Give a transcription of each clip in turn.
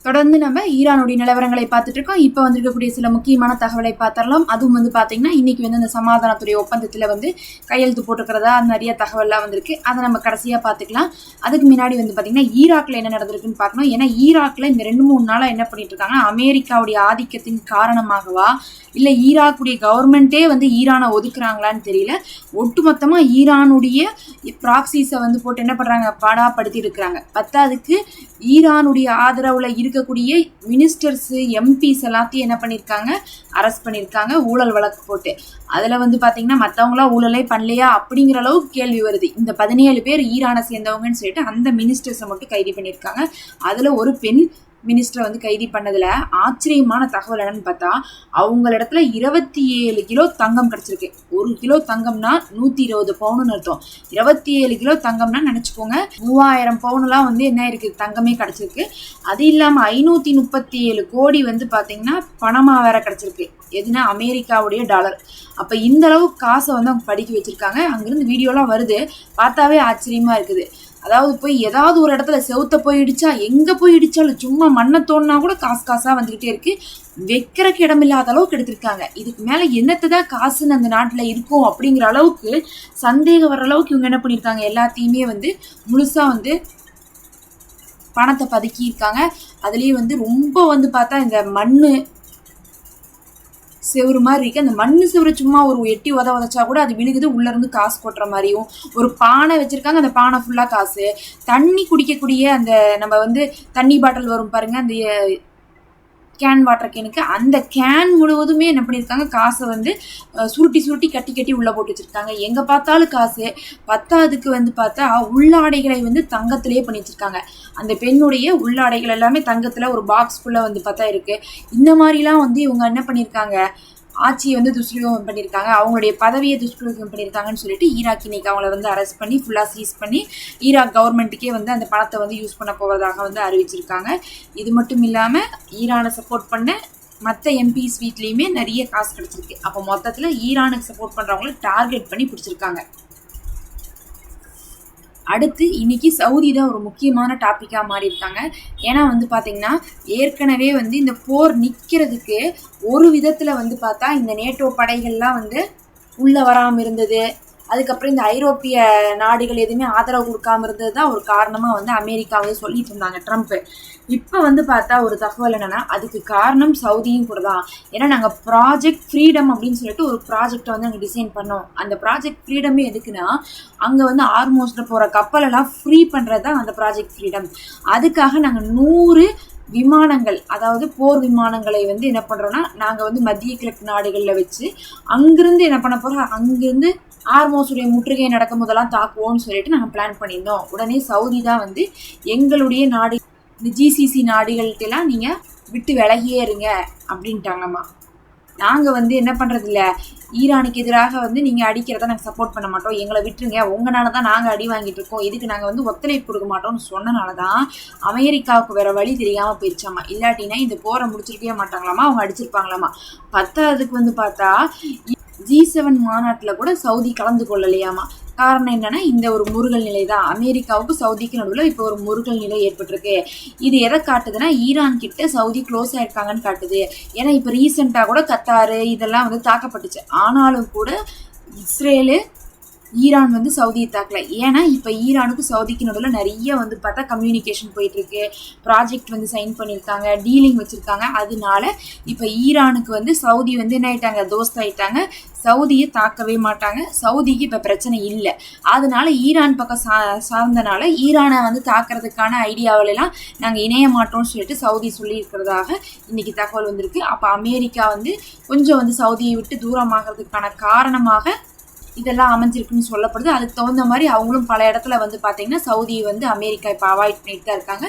தொடர்ந்து நம்ம ஈரானுடைய நிலவரங்களை பார்த்துட்டு இருக்கோம். இப்போ வந்திருக்கக்கூடிய சில முக்கியமான தகவலை பார்த்துடலாம். அதுவும் வந்து பார்த்தீங்கன்னா இன்னைக்கு வந்து அந்த சமாதானத்துடைய ஒப்பந்தத்தில் வந்து கையெழுத்து போட்டுக்கிறதா நிறைய தகவல்லாம் வந்திருக்கு. அதை நம்ம கடைசியாக பார்த்துக்கலாம். அதுக்கு முன்னாடி வந்து பார்த்தீங்கன்னா ஈராக்கில் என்ன நடந்திருக்குன்னு பார்க்கணும். ஏன்னா ஈராக்கில் இந்த 2-3 நாளாக என்ன பண்ணிட்டு இருக்காங்கன்னா, அமெரிக்காவுடைய ஆதிக்கத்தின் காரணமாகவா இல்லை ஈராக்குடைய கவர்மெண்ட்டே வந்து ஈரானை ஒதுக்குறாங்களான்னு தெரியல. ஒட்டுமொத்தமாக ஈரானுடைய ப்ராக்சிஸை வந்து போட்டு என்ன பண்ணுறாங்க, பாடாப்படுத்தி இருக்கிறாங்க. பத்தாவதுக்கு ஈரானுடைய ஆதரவில் இருக்கக்கூடிய மினிஸ்டர்ஸு எம்பிஸ் எல்லாத்தையும் என்ன பண்ணியிருக்காங்க, அரெஸ்ட் பண்ணியிருக்காங்க ஊழல் வழக்கு போட்டு. அதில் வந்து பார்த்தீங்கன்னா மற்றவங்களாம் ஊழலே பண்ணலையா அப்படிங்கிற அளவுக்கு கேள்வி வருது. இந்த 17 பேர் ஈரானை சேர்ந்தவங்கன்னு சொல்லிட்டு அந்த மினிஸ்டர்ஸை மட்டும் கைது பண்ணியிருக்காங்க. அதில் ஒரு பெண் மினிஸ்டரை வந்து கைது பண்ணதில் ஆச்சரியமான தகவல் என்னன்னு பார்த்தா, அவங்களிடத்துல 27 கிலோ தங்கம் கிடச்சிருக்கு. 1 கிலோ தங்கம்னா 120 பவுனுன்னு அர்த்தம். 27 கிலோ தங்கம்னா நினச்சிக்கோங்க, 3000 பவுனுலாம் வந்து என்ன இருக்குது, தங்கமே கிடச்சிருக்கு. அது இல்லாமல் 537 கோடி வந்து பார்த்தீங்கன்னா பணமாக வேற கிடச்சிருக்கு. எதுனா அமெரிக்காவுடைய டாலர். அப்போ இந்த அளவுக்கு காசை வந்து அவங்க படிக்க வச்சுருக்காங்க. அங்கேருந்து வீடியோலாம் வருது, பார்த்தாவே ஆச்சரியமாக இருக்குது. அதாவது போய் ஏதாவது ஒரு இடத்துல செவுத்த போய் இடிச்சா, எங்கே போய் இடிச்சாலும் சும்மா மண்ணை தோணுனா கூட காசாக வந்துக்கிட்டே இருக்குது. வைக்கிறக்கு இடமில்லாத அளவுக்கு எடுத்திருக்காங்க. இதுக்கு மேலே என்னத்தை தான் காசுன்னு அந்த நாட்டில் இருக்கும் அப்படிங்கிற அளவுக்கு சந்தேகம் வர அளவுக்கு இவங்க என்ன பண்ணியிருக்காங்க, எல்லாத்தையுமே வந்து முழுசாக வந்து பணத்தை பதுக்கியிருக்காங்க. அதுலேயே வந்து ரொம்ப வந்து பார்த்தா இந்த மண் செவரு மாதிரி இருக்குது. அந்த மண் செவரு சும்மா ஒரு எட்டி உதச்சா கூட அது விழுகுது, உள்ளேருந்து காசு கொட்டுற மாதிரியும். ஒரு பானை வச்சுருக்காங்க, அந்த பானை ஃபுல்லாக காசு. தண்ணி குடிக்கக்கூடிய அந்த நம்ம வந்து தண்ணி பாட்டில் வரும் பாருங்கள், அந்த கேன் வாட்டர் கேனுக்கு, அந்த கேன் முழுவதுமே என்ன பண்ணியிருக்காங்க, காசை வந்து சுருட்டி கட்டி உள்ளே போட்டு வச்சுருக்காங்க. எங்கே பார்த்தாலும் காசு. பத்தாவதுக்கு வந்து பார்த்தா உள்ளாடைகளை வந்து தங்கத்திலேயே பண்ணி வச்சுருக்காங்க. அந்த பெண்ணுடைய உள்ளாடைகள் எல்லாமே தங்கத்தில் ஒரு பாக்ஸ்குள்ளே வந்து பார்த்தா இருக்குது. இந்த மாதிரிலாம் வந்து இவங்க என்ன பண்ணியிருக்காங்க, ஆட்சியை வந்து துஷ்பிரயோகம் பண்ணியிருக்காங்க, அவங்களுடைய பதவியை துஷ்பிரயோகம் பண்ணியிருக்காங்கன்னு சொல்லிட்டு ஈராக் இன்னைக்கு அவங்கள வந்து அரெஸ்ட் பண்ணி ஃபுல்லாக சீஸ் பண்ணி ஈராக் கவர்மெண்ட்டுக்கே வந்து அந்த பணத்தை வந்து யூஸ் பண்ண போவதாக வந்து அறிவிச்சிருக்காங்க. இது மட்டும் இல்லாமல் ஈரானை சப்போர்ட் பண்ண மற்ற எம்பிஸ் வீட்லேயுமே நிறைய காசு கிடச்சிருக்கு. அப்போ மொத்தத்தில் ஈரானுக்கு சப்போர்ட் பண்ணுறவங்கள டார்கெட் பண்ணி பிடிச்சிருக்காங்க. அடுத்து இன்னைக்கு சவுதி தான் ஒரு முக்கியமான டாப்பிக்காக மாறி இருக்காங்க. ஏன்னா வந்து பார்த்தீங்கன்னா ஏற்கனவே வந்து இந்த போர் நிற்கிறதுக்கு ஒரு விதத்தில் வந்து பார்த்தா இந்த நேட்டோ படைகள்லாம் வந்து உள்ளே வராமல் இருந்தது. அதுக்கப்புறம் இந்த ஐரோப்பிய நாடுகள் எதுவுமே ஆதரவு கொடுக்காம இருந்தது தான் ஒரு காரணமாக வந்து அமெரிக்காவே சொல்லிட்டு இருந்தாங்க ட்ரம்ப்பு. இப்போ வந்து பார்த்தா ஒரு தகவல் என்னென்னா, அதுக்கு காரணம் சவுதியும் கூட தான். ஏன்னா நாங்கள் ப்ராஜெக்ட் ஃப்ரீடம் அப்படின்னு சொல்லிட்டு ஒரு ப்ராஜெக்டை வந்து நாங்கள் டிசைன் பண்ணோம். அந்த ப்ராஜெக்ட் ஃப்ரீடமே எதுக்குன்னா, அங்கே வந்து ஆர்மோஸ்ட்டில் போகிற கப்பலெல்லாம் ஃப்ரீ பண்ணுறது தான் அந்த ப்ராஜெக்ட் ஃப்ரீடம். அதுக்காக நாங்கள் 100 விமானங்கள், அதாவது போர் விமானங்களை வந்து என்ன பண்ணுறோன்னா, நாங்கள் வந்து மத்திய கிழக்கு நாடுகளில் வச்சு அங்கேருந்து என்ன பண்ண போகிறோம், அங்கேருந்து ஆர்மோஸுடைய முற்றுகை நடக்கும் போதெல்லாம் தாக்குவோம்னு சொல்லிட்டு நாங்கள் பிளான் பண்ணியிருந்தோம். உடனே சவுதி தான் வந்து எங்களுடைய நாடு இந்த ஜிசிசி நாடுகள்கிட்டலாம் நீங்கள் விட்டு விலகியே இருங்க அப்படின்ட்டாங்கம்மா. நாங்கள் வந்து என்ன பண்ணுறது இல்லை, ஈரானுக்கு எதிராக வந்து நீங்கள் அடிக்கிறத நாங்கள் சப்போர்ட் பண்ண மாட்டோம், எங்களை விட்டுருங்க, உங்களால தான் நாங்கள் அடி வாங்கிட்டு இருக்கோம், இதுக்கு நாங்கள் வந்து ஒத்துழைப்பு கொடுக்க மாட்டோம்னு சொன்னனால தான் அமெரிக்காவுக்கு வேறு வழி தெரியாமல் போயிடுச்சாமா. இல்லாட்டினா இந்த போரை முடிச்சிருக்கவே மாட்டாங்களாமா, அவங்க அடிச்சிருப்பாங்களாமா. பத்தாவதுக்கு வந்து பார்த்தா G7 மாநாட்டில் கூட சவுதி கலந்து கொள்ளலையாமா. காரணம் என்னன்னா, இந்த ஒரு முருகல் நிலை தான். அமெரிக்காவுக்கு சவுதிக்கு நடுவில் இப்போ ஒரு முருகல் நிலை ஏற்பட்டிருக்கு. இது எதை காட்டுதுன்னா, ஈரான் கிட்ட சவுதி க்ளோஸ் ஆயிருக்காங்கன்னு காட்டுது. ஏன்னா இப்போ ரீசெண்டாக கூட கத்தாரு இதெல்லாம் வந்து தாக்கப்பட்டுச்சு. ஆனாலும் கூட இஸ்ரேலு ஈரான் வந்து சவுதியை தாக்கல. ஏன்னா இப்போ ஈரானுக்கு சவுதிக்கு நடுவில் நிறைய வந்து பார்த்தா கம்யூனிகேஷன் போயிட்டுருக்கு, ப்ராஜெக்ட் வந்து சைன் பண்ணியிருக்காங்க, டீலிங் வச்சுருக்காங்க. அதனால இப்போ ஈரானுக்கு வந்து சவுதி வந்து என்ன ஆயிட்டாங்க, தோஸ்த் ஆயிட்டாங்க. சவுதியை தாக்கவே மாட்டாங்க, சவுதிக்கு இப்போ பிரச்சனை இல்லை. அதனால ஈரான் பக்கம் சார்ந்தனால ஈரானை வந்து தாக்கிறதுக்கான ஐடியாவிலலாம் நாங்கள் இணைய மாட்டோம்னு சொல்லிட்டு சவுதி சொல்லியிருக்கிறதாக இன்றைக்கி தகவல் வந்திருக்கு. அப்போ அமெரிக்கா வந்து கொஞ்சம் வந்து சவுதியை விட்டு தூரமாகிறதுக்கான காரணமாக இதெல்லாம் அமைஞ்சிருக்குன்னு சொல்லப்படுது. அதுக்கு தகுந்த மாதிரி அவங்களும் பல இடத்துல வந்து பார்த்தீங்கன்னா சவுதியை வந்து அமெரிக்கா இப்போ அவாய்ட் பண்ணிட்டு தான் இருக்காங்க.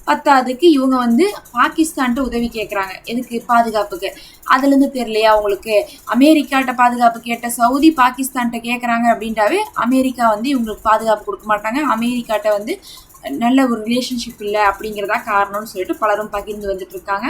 பத்தாவதுக்கு இவங்க வந்து பாகிஸ்தான்ட்டு உதவி கேட்குறாங்க, எதுக்கு, பாதுகாப்புக்கு. அதுலேருந்து தெரியலையா அவங்களுக்கு, அமெரிக்காட்ட பாதுகாப்பு கேட்ட சவுதி பாகிஸ்தான்கிட்ட கேட்குறாங்க அப்படின்ட்டாவே அமெரிக்கா வந்து இவங்களுக்கு பாதுகாப்பு கொடுக்க மாட்டாங்க, அமெரிக்காட்ட வந்து நல்ல ஒரு ரிலேஷன்ஷிப் இல்லை அப்படிங்கிறதா காரணம்னு சொல்லிட்டு பலரும் பகிர்ந்து வந்துட்டு இருக்காங்க.